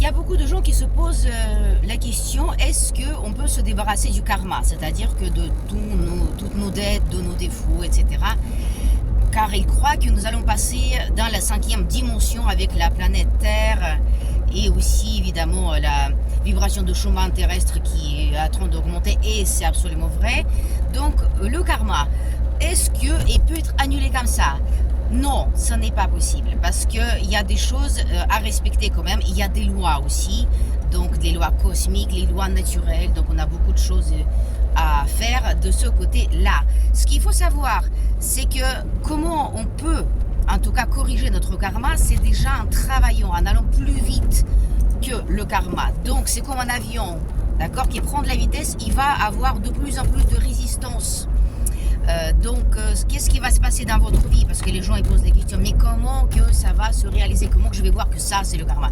a beaucoup de gens qui se posent la question, est-ce qu'on peut se débarrasser du karma, c'est-à-dire que de toutes nos dettes, de nos défauts, etc. Car ils croient que nous allons passer dans la 5e dimension avec la planète Terre et aussi évidemment la vibration de Schumann terrestre qui est en train d'augmenter, et c'est absolument vrai. Donc le karma, est-ce qu'il peut être annulé comme ça? Non, ce n'est pas possible, parce qu'il y a des choses à respecter quand même. Il y a des lois aussi, donc des lois cosmiques, les lois naturelles, donc on a beaucoup de choses à faire de ce côté-là. Ce qu'il faut savoir, c'est que comment on peut, en tout cas, corriger notre karma, c'est déjà en travaillant, en allant plus vite que le karma. Donc c'est comme un avion, d'accord, qui prend de la vitesse, il va avoir de plus en plus de résistance. Qu'est-ce qui va se passer dans votre vie? Parce que les gens ils posent des questions, mais comment que ça va se réaliser? Comment que je vais voir que ça c'est le karma?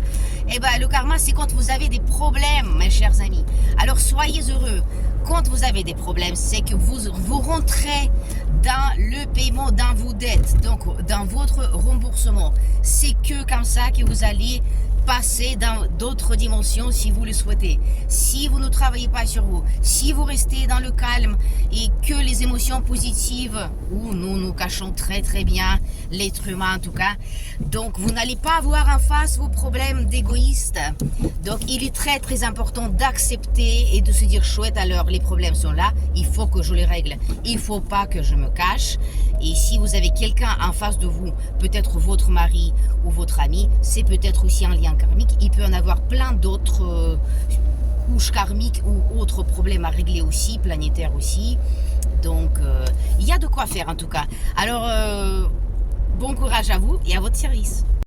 Eh bien le karma, c'est quand vous avez des problèmes, mes chers amis. Alors soyez heureux. Quand vous avez des problèmes, c'est que vous rentrez dans le paiement, dans vos dettes, donc dans votre remboursement. C'est que comme ça que vous allez passer dans d'autres dimensions si vous le souhaitez. Si vous ne travaillez pas sur vous, si vous restez dans le calme et que les émotions positives, où nous cachons très très bien, l'être humain en tout cas, donc vous n'allez pas avoir en face vos problèmes d'égoïste. Donc il est très très important d'accepter et de se dire chouette, alors les problèmes sont là, il faut que je les règle, il faut pas que je me cache. Et si vous avez quelqu'un en face de vous, peut-être votre mari ou votre ami, c'est peut-être aussi un lien karmique. Il peut en avoir plein d'autres couches karmiques ou autres problèmes à régler aussi, planétaires aussi. Donc il y a de quoi faire en tout cas. Alors bon courage à vous et à votre service.